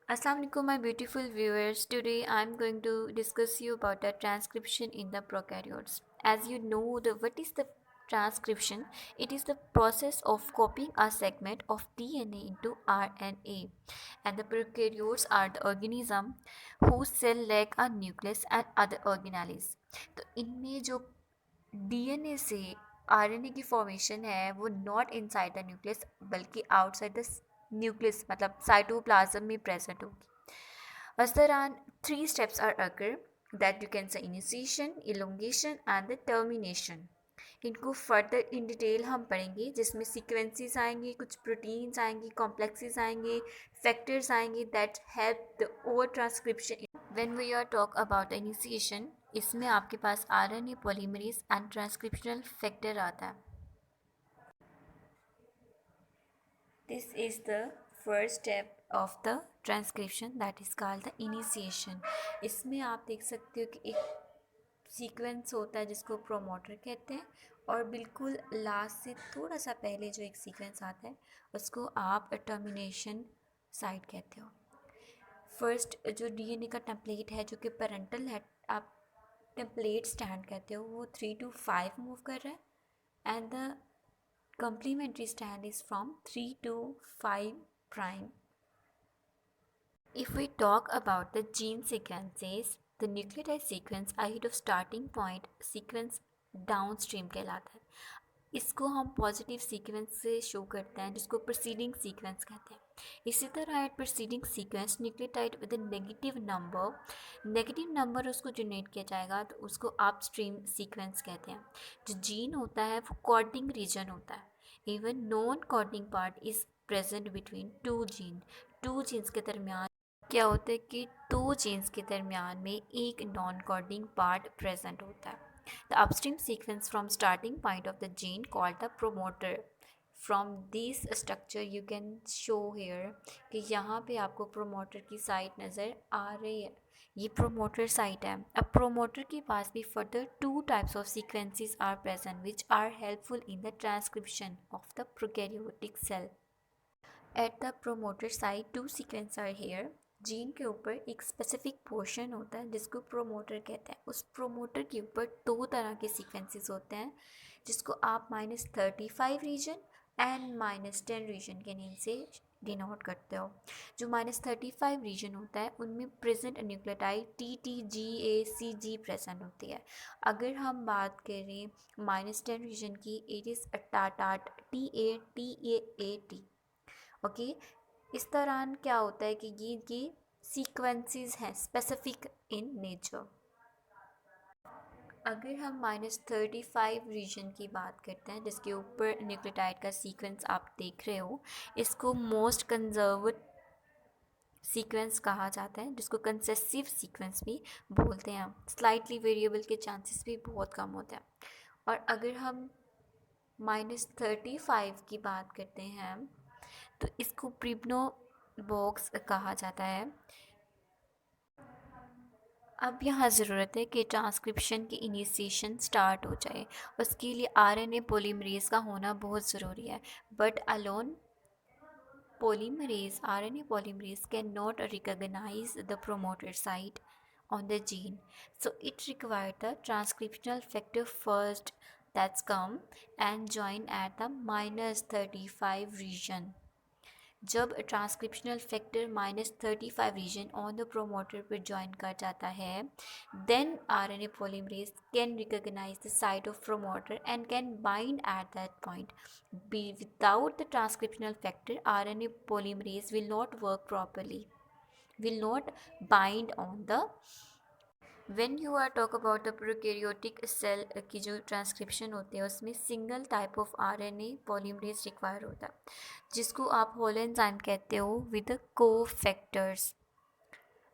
Assalamu alaikum, my beautiful viewers. Today I'm going to discuss you about the transcription in the prokaryotes. As you know, what is the transcription? It is the process of copying a segment of DNA into RNA. And the prokaryotes are the organism whose cell lack a nucleus and other organelles. तो इनमें जो DNA से RNA की formation है वो not inside the nucleus बल्कि outside the nucleus मतलब cytoplasm में प्रेजेंट होगी. इस दौरान 3 steps are occur that you can say initiation, elongation and the termination. इनको फर्दर इन डिटेल हम पढ़ेंगे जिसमें सीक्वेंसेस आएंगे, कुछ प्रोटीन्स आएंगी, कॉम्प्लेक्सेस आएंगे, फैक्टर्स आएंगे that help the over transcription. When we are talk about initiation, इसमें आपके पास RNA polymerase and transcriptional factor आता है. This is the first step of the transcription that is called the initiation. इसमें आप देख सकते हो कि एक सीक्वेंस होता है जिसको प्रोमोटर कहते हैं और बिल्कुल लास्ट से थोड़ा सा पहले जो एक सीक्वेंस आता है उसको आप टर्मिनेशन साइट कहते हो. फर्स्ट जो डीएनए का टेम्पलेट है जो कि पेरेंटल है, आप टेम्पलेट स्टैंड कहते हो, वो 3 to 5 मूव कर रहा है and the complementary strand is from 3 to 5 prime. If we talk about the gene sequences, the nucleotide sequence ahead of starting point sequence downstream कहलाता है. इसको हम पॉजिटिव सीक्वेंस से शो करते हैं जिसको प्रोसीडिंग सीक्वेंस कहते हैं. इसी तरह at proceeding sequence nucleotide with negative number उसको जनरेट किया जाएगा तो उसको अपस्ट्रीम सीक्वेंस कहते हैं. जो जीन होता है वो कोडिंग रीजन होता है. Even non coding part is present between two genes के दरमियान क्या होता है कि 2 जीन्स के दरमियान में एक नॉन कोडिंग पार्ट प्रेजेंट होता है. The upstream sequence from starting point of the gene called the promoter. From this structure you can show here कि यहाँ पे आपको promoter की साइट नज़र आ रही है. ये promoter साइट है. अब promoter के पास भी further 2 types of sequences are present which are helpful in the transcription of the prokaryotic cell. At the promoter site 2 sequences are here. Gene के ऊपर एक स्पेसिफिक पोर्शन होता है जिसको प्रोमोटर कहते हैं. उस प्रोमोटर के ऊपर 2 तरह के सीक्वेंसेस होते हैं जिसको आप -35 रीजन एंड -10 रीजन के नेम से डिनोट करते हो. जो -35 रीजन होता है उनमें प्रेजेंट न्यूक्लियोटाइड TTGACG प्रेजेंट होती है. अगर हम बात करें -10 रीजन की, इट इज़ टाटाट TATAAT. ओके. इस दौरान क्या होता है कि ये सीक्वेंसेस हैं स्पेसिफिक इन नेचर. अगर हम -35 रीजन की बात करते हैं जिसके ऊपर न्यूक्लियोटाइड का सीक्वेंस आप देख रहे हो, इसको मोस्ट कंजर्व्ड सीक्वेंस कहा जाता है जिसको कंसेसिव सीक्वेंस भी बोलते हैं. स्लाइटली वेरिएबल के चांसेस भी बहुत कम होते हैं. और अगर हम -35 की बात करते हैं तो इसको प्रिब्नो बॉक्स कहा जाता है. अब यहाँ ज़रूरत है कि ट्रांसक्रिप्शन की इनिशिएशन स्टार्ट हो जाए. उसके लिए आरएनए पॉलीमरेज का होना बहुत ज़रूरी है. But alone RNA polymerase cannot recognize the promoter site on the gene. So it requires the transcriptional factor first that's come and join at the -35 region. जब transcriptional factor -35 region on the promoter पर join कर जाता है, then RNA polymerase can recognize the site of promoter and can bind at that point. Without the transcriptional factor, RNA polymerase will not work properly, will not bind on the. When you are talk about the prokaryotic cell की जो transcription होती है उसमें single type of RNA polymerase require होता है जिसको आप whole enzyme कहते हो विद कोफैक्टर्स.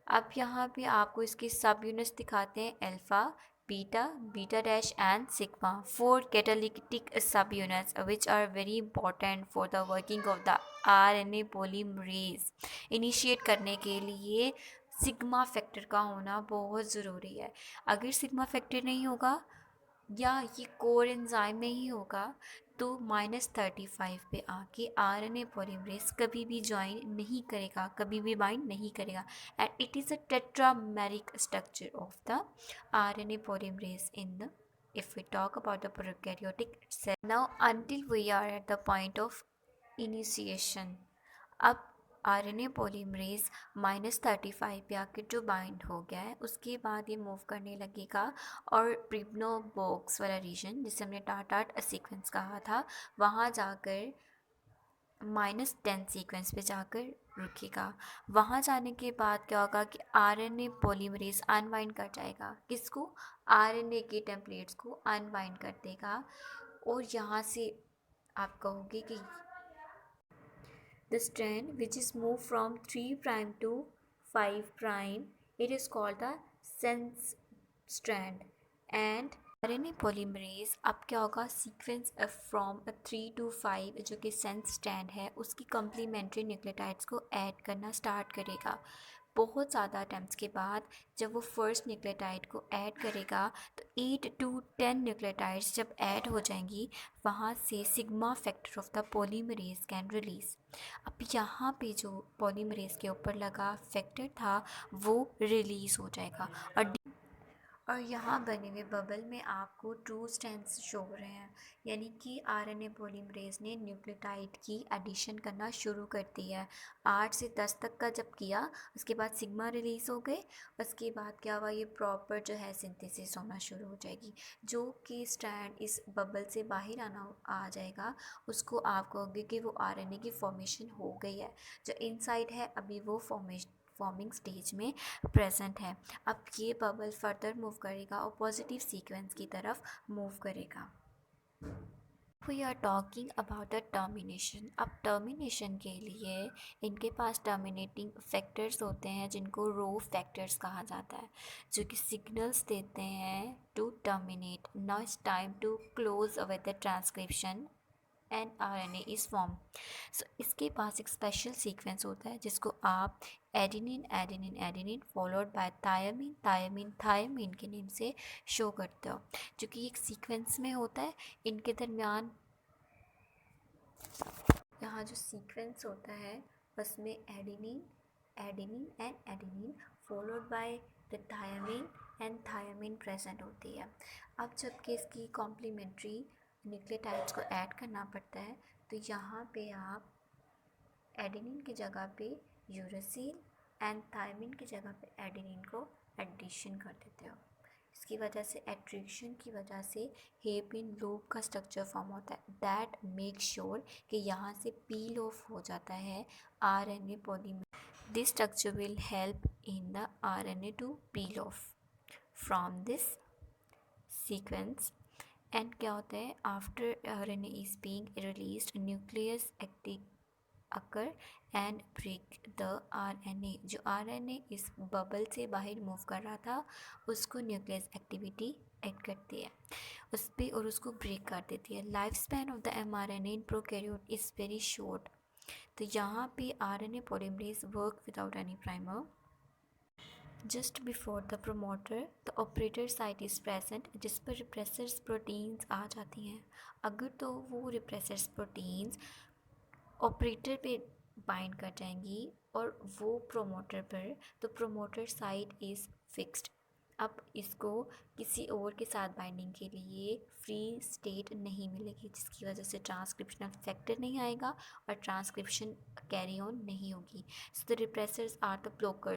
अब यहाँ पे आपको इसके सब यूनिट्स दिखाते हैं. Alpha, beta dash and sigma, 4 catalytic sub units which are very important for the working of the RNA polymerase. Initiate करने के लिए सिग्मा फैक्टर का होना बहुत ज़रूरी है. अगर सिग्मा फैक्टर नहीं होगा या ये कोर एंजाइम नहीं होगा तो -35 पे आके RNA पॉलीमरेज कभी भी ज्वाइन नहीं करेगा, कभी भी बाइंड नहीं करेगा, and it is a tetrameric structure of the RNA polymerase in the, if we talk about the prokaryotic cell. Now until we are at the point of initiation, अब RNA polymerase -35 पे आके जो bind हो गया है उसके बाद ये मूव करने लगेगा और प्रिब्नो बॉक्स वाला रीजन जिसे हमने टाटाट सीक्वेंस कहा था वहाँ जाकर -10 सीक्वेंस पे जाकर रुकेगा। वहाँ जाने के बाद क्या होगा कि RNA पॉलीमरेज अनवाइंड कर जाएगा, किसको? RNA के टेम्पलेट्स को अनवाइंड कर देगा और यहाँ से आप कहोगे कि the strand which is moved from 3' to 5', it is called the sense strand. And RNA polymerase अब क्या होगा, सीक्वेंस फ्रॉम 3 to 5 जो कि सेंस स्ट्रैंड है उसकी कम्प्लीमेंट्री न्यूक्लियोटाइड्स को ऐड करना स्टार्ट करेगा। बहुत ज़्यादा अटैम्प्ट्स के बाद जब वो फर्स्ट न्यूक्लियोटाइड को ऐड करेगा तो 8 to 10 न्यूक्लियोटाइड्स जब ऐड हो जाएंगी वहाँ से sigma factor of the polymerase can release. अब यहाँ पे जो पॉलीमरेज के ऊपर लगा फैक्टर था वो रिलीज़ हो जाएगा और यहाँ बने हुए बबल में आपको ट्रू स्ट्रैंड्स शो हो रहे हैं, यानी कि RNA पॉलीमरेज ने न्यूक्लियोटाइड की एडिशन करना शुरू कर दिया है। 8 से 10 तक का जब किया उसके बाद सिग्मा रिलीज़ हो गए, उसके बाद क्या हुआ, ये प्रॉपर जो है सिंथेसिस होना शुरू हो जाएगी। जो कि स्ट्रैंड इस बबल से बाहर आ जाएगा उसको आप कहोगे कि वो RNA की फॉर्मेशन हो गई है। जो इनसाइड है अभी वो फॉर्मिंग स्टेज में प्रेजेंट है। अब ये बबल फर्दर मूव करेगा और पॉजिटिव सीक्वेंस की तरफ मूव करेगा। We are talking about the termination. अब टर्मिनेशन के लिए इनके पास टर्मिनेटिंग फैक्टर्स होते हैं जिनको रो फैक्टर्स कहा जाता है, जो कि सिग्नल्स देते हैं to terminate. Now it's time to close with the transcription and RNA is form. So इसके पास एक स्पेशल सीक्वेंस होता है जिसको आप adenine adenine adenine followed by thymine thymine thymine के नेम से शो करते हो, जो कि एक सीक्वेंस में होता है। इनके दरमियान यहाँ जो सीक्वेंस होता है उसमें adenine adenine and adenine followed by the thymine and thymine present होती है। अब जबकि इसकी कॉम्प्लीमेंट्री न्यूक्लियोटाइड्स को ऐड करना पड़ता है तो यहाँ पे आप एडेनिन की जगह पे यूरेसिल एंड थायमिन की जगह पे एडेनिन को एडिशन कर देते हो। इसकी वजह से एट्रिक्शन की वजह से हेयरपिन लूप का स्ट्रक्चर फॉर्म होता है दैट मेक श्योर कि यहाँ से पील ऑफ हो जाता है RNA polymerase. This structure will help in the RNA to peel off from this sequence. And क्या होता है, after RNA is being released nucleus occur and break the RNA। जो RNA इस बबल से बाहर मूव कर रहा था उसको न्यूक्लियस एक्टिविटी ऐड करती है उस पर और उसको ब्रेक कर देती है। Life span of the mRNA in prokaryote is very short. तो यहाँ पे RNA polymerase work without any primer. Just before the promoter the operator site is present, जिस पर रिप्रेसर्स प्रोटीन्स आ जाती हैं। अगर तो वो रिप्रेसर्स प्रोटीन्स ऑपरेटर पे बाइंड कर जाएंगी और वो प्रोमोटर पर, तो प्रोमोटर साइट इज़ फिक्स्ड। अब इसको किसी और के साथ बाइंडिंग के लिए फ्री स्टेट नहीं मिलेगी, जिसकी वजह से ट्रांसक्रिप्शनल फैक्टर नहीं आएगा और ट्रांसक्रिप्शन कैरी ऑन नहीं होगी। So the repressors are the blocker.